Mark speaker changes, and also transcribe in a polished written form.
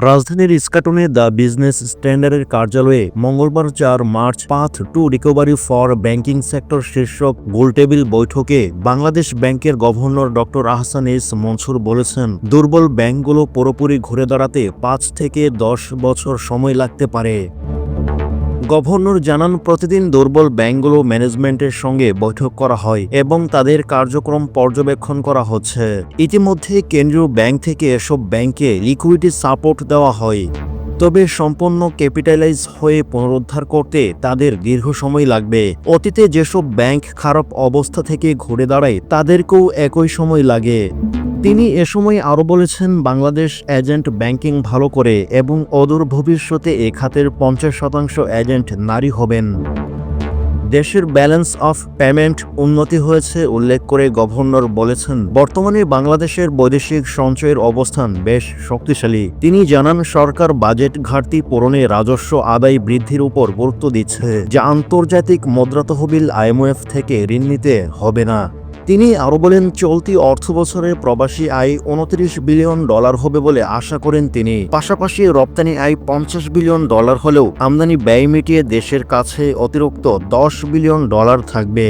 Speaker 1: রাজধানীর ইস্কাটনে the business স্ট্যান্ডার্ডের কার্যালয়ে মঙ্গলবার 4 March path to recovery for banking sector শীর্ষক গোলটেবিল বৈঠকে বাংলাদেশ ব্যাংকের governor doctor Ahsan S Mansur বলেছেন, দুর্বল ব্যাংকগুলো পুরোপুরি ঘুরে দাঁড়াতে 5 থেকে 10 বছর সময় লাগতে পারে। গভর্নর জানান, প্রতিদিন দুর্বল ব্যাংকগুলো ম্যানেজমেন্টের সঙ্গে বৈঠক করা হয় এবং তাদের কার্যক্রম পর্যবেক্ষণ করা হচ্ছে। ইতিমধ্যে কেন্দ্রীয় ব্যাংক থেকে এসব ব্যাংকে লিকুইডিটি সাপোর্ট দেওয়া হয়, তবে সম্পূর্ণ ক্যাপিটালাইজ হয়ে পুনরুদ্ধার করতে তাদের দীর্ঘ সময় লাগবে। অতীতে যেসব ব্যাংক খারাপ অবস্থা থেকে ঘুরে দাঁড়ায় তাদেরকেও একই সময় লাগে। তিনি এ সময় আরও বলেছেন, বাংলাদেশ এজেন্ট ব্যাংকিং ভালো করে এবং অদূর ভবিষ্যতে এ খাতের 50% এজেন্ট নারী হবেন। দেশের ব্যালেন্স অফ পেমেন্ট উন্নতি হয়েছে উল্লেখ করে গভর্নর বলেছেন, বর্তমানে বাংলাদেশের বৈদেশিক সঞ্চয়ের অবস্থান বেশ শক্তিশালী। তিনি জানান, সরকার বাজেট ঘাটতি পূরণে রাজস্ব আদায় বৃদ্ধির উপর গুরুত্ব দিচ্ছে, যা আন্তর্জাতিক মুদ্রা তহবিল IMF থেকে ঋণ নিতে হবে না। তিনি আরও বলেন, চলতি অর্থবছরে প্রবাসী আয় $29 বিলিয়ন হবে বলে আশা করেন তিনি। পাশাপাশি রপ্তানি আয় $50 বিলিয়ন হলেও আমদানি ব্যয় মিটিয়ে দেশের কাছে অতিরিক্ত $10 বিলিয়ন থাকবে।